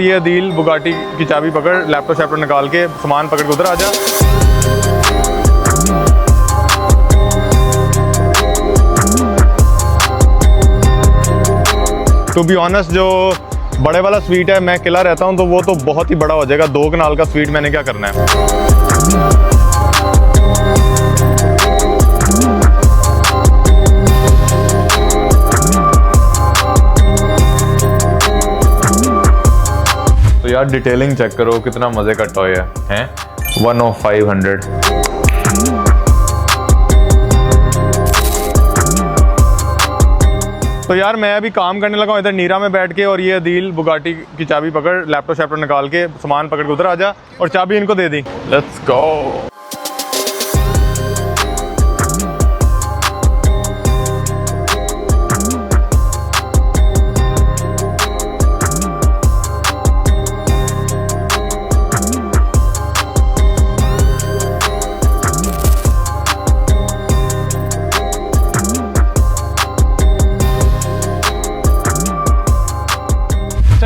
ये अदील बुगाटी की चाबी पकड़, लैपटॉप शैपटॉप निकाल के सामान पकड़ के उधर आ जा। टू बी ऑनेस्ट, जो बड़े वाला स्वीट है, मैं किला रहता हूँ तो वो तो बहुत ही बड़ा हो जाएगा। 2 कनाल का स्वीट मैंने क्या करना है। तो यार डिटेलिंग चेक करो, कितना मजे का टॉय है 1 of 500। तो यार मैं अभी काम करने लगा हूँ इधर नीरा में बैठ के, और ये अदील बुगाटी की चाबी पकड़, लैपटॉप शैपटॉप निकाल के सामान पकड़ के उधर आ जा, और चाबी इनको दे दी। Let's go.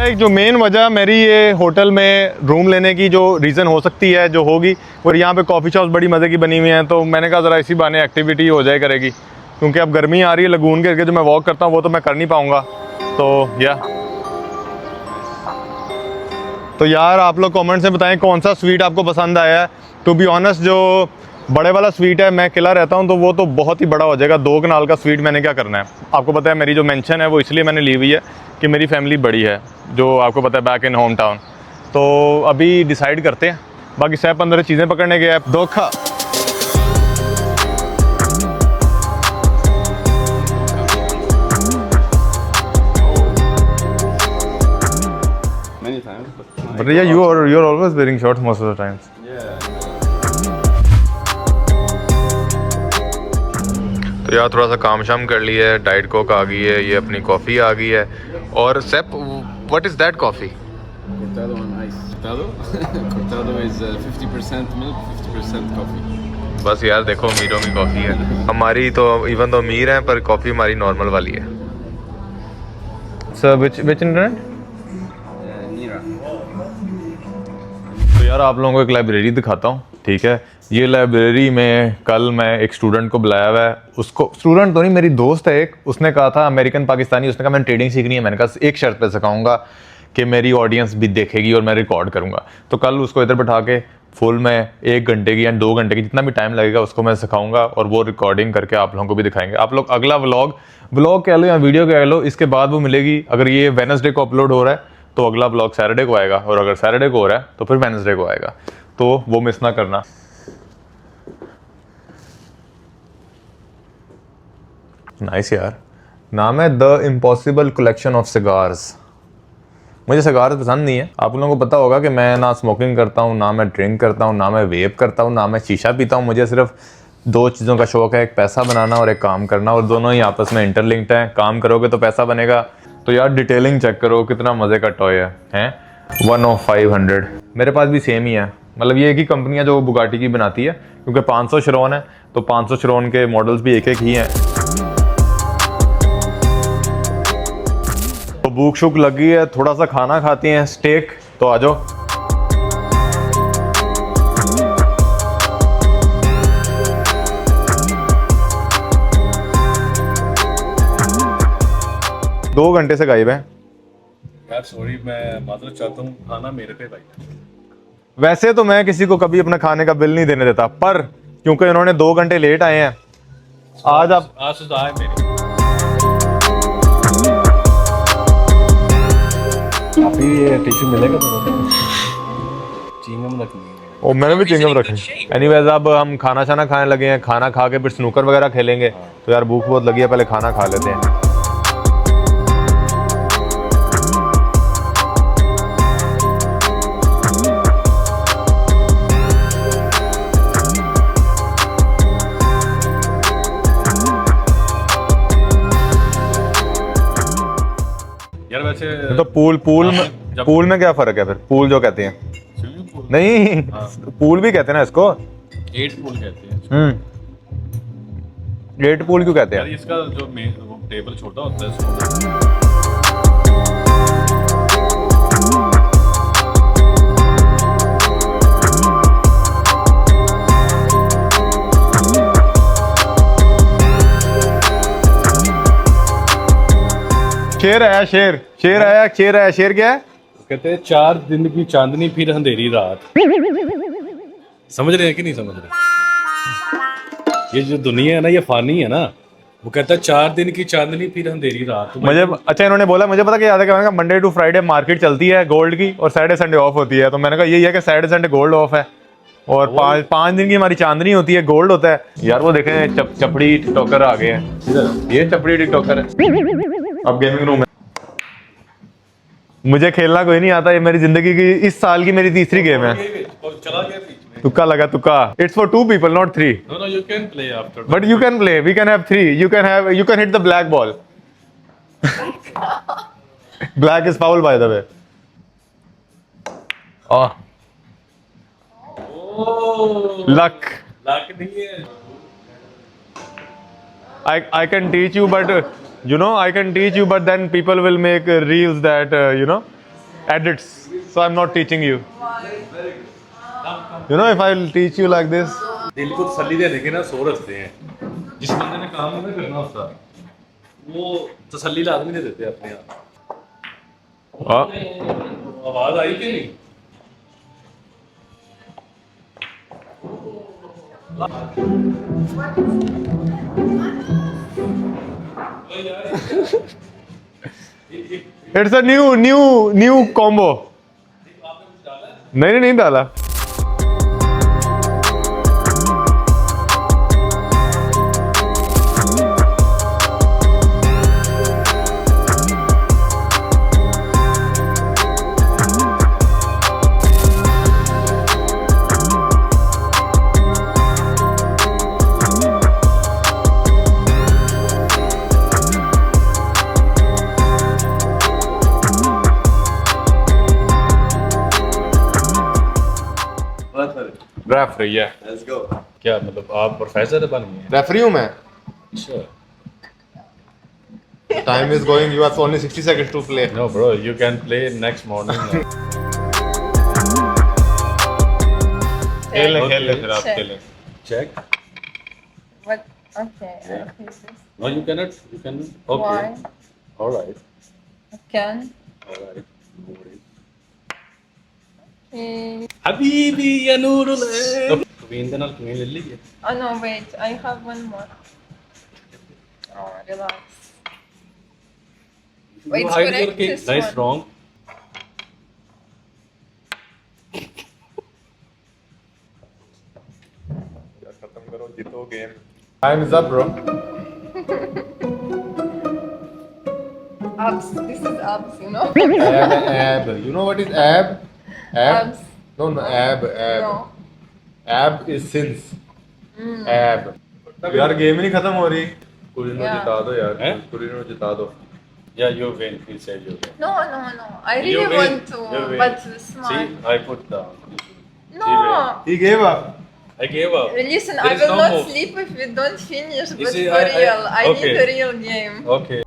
एक जो मेन वजह मेरी ये होटल में रूम लेने की जो रीज़न हो सकती है, जो होगी, और यहाँ पे कॉफ़ी शॉप्स बड़ी मज़े की बनी हुई हैं, तो मैंने कहा ज़रा इसी बहाने एक्टिविटी हो जाए करेगी, क्योंकि अब गर्मी आ रही है। लगून के जो मैं वॉक करता हूँ वो तो मैं कर नहीं पाऊँगा। तो यार आप लोग कमेंट्स में बताएं कौन सा स्वीट आपको पसंद आया है। टू बी ऑनेस्ट, जो बड़े वाला स्वीट है, मैं किला रहता हूँ तो वो तो बहुत ही बड़ा हो जाएगा। 2 कनाल का स्वीट मैंने क्या करना है। आपको पता है मेरी जो मेंशन है वो इसलिए मैंने ली हुई है कि मेरी फैमिली बड़ी है, जो आपको पता है बैक इन होम टाउन। तो अभी डिसाइड करते हैं, बाकी 15 चीज़ें पकड़ने गए धोखा। But yeah, you're always wearing shorts most of the times. तो यार थोड़ा सा काम शाम कर लिया है, डाइट कोक आ गई है, ये अपनी कॉफ़ी आ गई है, और सेप what is that coffee? Cortado on ice. Cortado is 50% milk, 50% coffee. बस यार देखो, अमीरों की कॉफ़ी है। हमारी तो इवन तो अमीर हैं, पर कॉफ़ी हमारी नॉर्मल वाली है। Sir which internet? Nira. तो यार आप लोगों को एक लाइब्रेरी दिखाता हूँ, ठीक है। ये लाइब्रेरी में कल मैं एक स्टूडेंट को बुलाया हुआ है। उसको, स्टूडेंट तो नहीं, मेरी दोस्त है एक, उसने कहा था अमेरिकन पाकिस्तानी, उसने कहा मैंने ट्रेडिंग सीखनी है। मैंने कहा एक शर्त पे सिखाऊंगा कि मेरी ऑडियंस भी देखेगी और मैं रिकॉर्ड करूंगा। तो कल उसको इधर बैठा के फुल में 1 घंटे की या 2 घंटे की, जितना भी टाइम लगेगा, उसको मैं सिखाऊंगा, और वो रिकॉर्डिंग करके आप लोगों को भी दिखाएंगे। आप लोग अगला व्लॉग कह लो या वीडियो कह लो, इसके बाद वो मिलेगी। अगर ये वेडनेसडे को अपलोड हो रहा है तो अगला व्लॉग सैटरडे को आएगा, और अगर सैटरडे को हो रहा है तो फिर वेडनेसडे को आएगा। तो वो मिस ना करना। नाइस यार, नाम है the impossible collection of cigars. मुझे सिगार पसंद नहीं है। आप लोगों को पता होगा कि मैं ना स्मोकिंग करता हूँ, ना मैं ड्रिंक करता हूँ, ना मैं वेप करता हूँ, ना मैं शीशा पीता हूँ। मुझे सिर्फ 2 चीज़ों का शौक है, एक पैसा बनाना और एक काम करना, और दोनों ही आपस में इंटरलिंक्ड हैं। काम करोगे तो पैसा बनेगा। तो यार डिटेलिंग चेक करो, कितना मज़े का टॉय है 1 of 500। मेरे पास भी सेम ही है, मतलब ये एक ही कंपनियाँ जो बुगाटी की बनाती है, क्योंकि 500 शिरोन है तो 500 शिरोन के मॉडल्स भी एक ही हैं। तो भूख शुक लगी है, थोड़ा सा खाना खाते हैं, स्टेक। तो आ जाओ। दो घंटे से गायब है यार। सॉरी, मैं माजरत चाहता हूँ, खाना मेरे पे भाई। वैसे तो मैं किसी को कभी अपने खाने का बिल नहीं देने देता, पर क्योंकि इन्होंने 2 घंटे लेट आए हैं, आज तो आए मेरी। काफी टिश्यू मिलेगा तो चिंगम रखनी है। और मैंने भी चिंगम रखी। एनीवेज, अब हम खाना शाना खाने लगे हैं। खाना खा के फिर स्नूकर वगैरह खेलेंगे। तो यार भूख बहुत लगी है, पहले खाना खा लेते हैं। यार वैसे तो पूल में क्या फर्क है फिर? पूल जो कहते हैं, स्विमिंग पूल नहीं पूल भी कहते हैं ना इसको। 8 पूल कहते हैं। 8 पूल क्यों कहते यार हैं? इसका जो टेबल छोटा होता है शेर आया, शेर शेर आया, शेर आया। शेर क्या है? कहते हैं 4 दिन की चांदनी फिर अंधेरी रात। समझ रहे हैं कि नहीं समझ रहे? ये जो दुनिया है ना, ये फानी है ना। वो कहता है 4 दिन की चांदनी फिर अंधेरी रात। तो मुझे अच्छा, इन्होंने बोला, मुझे पता क्या याद है, मैंने कहा मंडे टू फ्राइडे मार्केट चलती है गोल्ड की और सैटरडे संडे ऑफ होती है। तो मैंने कहा यही है कि सैटरडे संडे गोल्ड ऑफ है और 5 दिन की हमारी चांदनी होती है, गोल्ड होता है। यार वो देखें चपड़ी टिकटॉकर आ गए हैं। ये चपड़ी टिकटॉकर है। अब गेमिंग रूम है। मुझे खेलना कोई नहीं आता, ये मेरी जिंदगी की इस साल की मेरी तीसरी गेम है। चला गया बीच में। तुक्का लगा, तुक्का। It's for 2 people not 3, No, no, you can play after. but you can play, we can have 3, you can hit the black ball. Black is foul by the way. Oh, Oh, luck. luck नहीं है। I can teach you, but I can teach you, but then people will make reels that edits. So I'm not teaching you. If I'll teach you like this. दिल को तसल्ली देने के ना 100 रास्ते हैं। जिस बंदे ने काम नहीं करना होता, वो तसल्ली लाजमी दे देते अपने आप। Oh, आवाज आई कि नहीं? it's a new combo. नहीं डाला। रेफरी है। Let's go. क्या मतलब आप प्रोफेसर बन गए? रेफरी हूँ मैं। अच्छा। Time is going. You have only 60 seconds to play. No bro, you can play next morning. खेल ले फिर आप खेलें। Check. What? Okay. I think this. No, you cannot. Okay. Why? All right. I can. All right. No worries. Okay. Habibi ya Nurul Ain. Queen ਦੇ ਨਾਲ queen ਲੈ ਲਈਏ। Oh no, wait. I have one more. Oh, relax. Wait, You hide your correct king. this Nice, one. wrong. खत्म करो, जीतो game. Time is up, bro. Abs. This is abs, you know? Ab. You know what is ab? Abs. No, ab. No. Ab is sins. Ab. यार game नहीं खत्म हो रही। कुरिन को Yeah. जिता दो यार। हैं? कुरिन को जिता दो। Yeah, you win. He said you win. No. I You really win. want to, You win. but See, smart. I put down. No. He gave up. I gave up. Listen, There I is will no not move. sleep if we don't finish, You but see, for I- real. I okay. need a real game. Okay.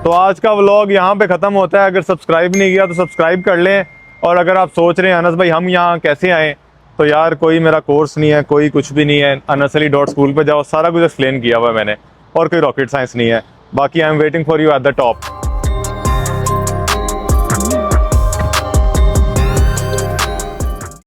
तो आज का vlog यहाँ पे ख़त्म होता है। अगर subscribe नहीं किया तो सब्सक्राइब कर लें। और अगर आप सोच रहे हैं अनस भाई हम यहाँ कैसे आए, तो यार कोई मेरा कोर्स नहीं है, कोई कुछ भी नहीं है। anasali.school पे जाओ, सारा कुछ एक्सप्लेन किया हुआ है मैंने, और कोई रॉकेट साइंस नहीं है। बाकी I am waiting for you at the top.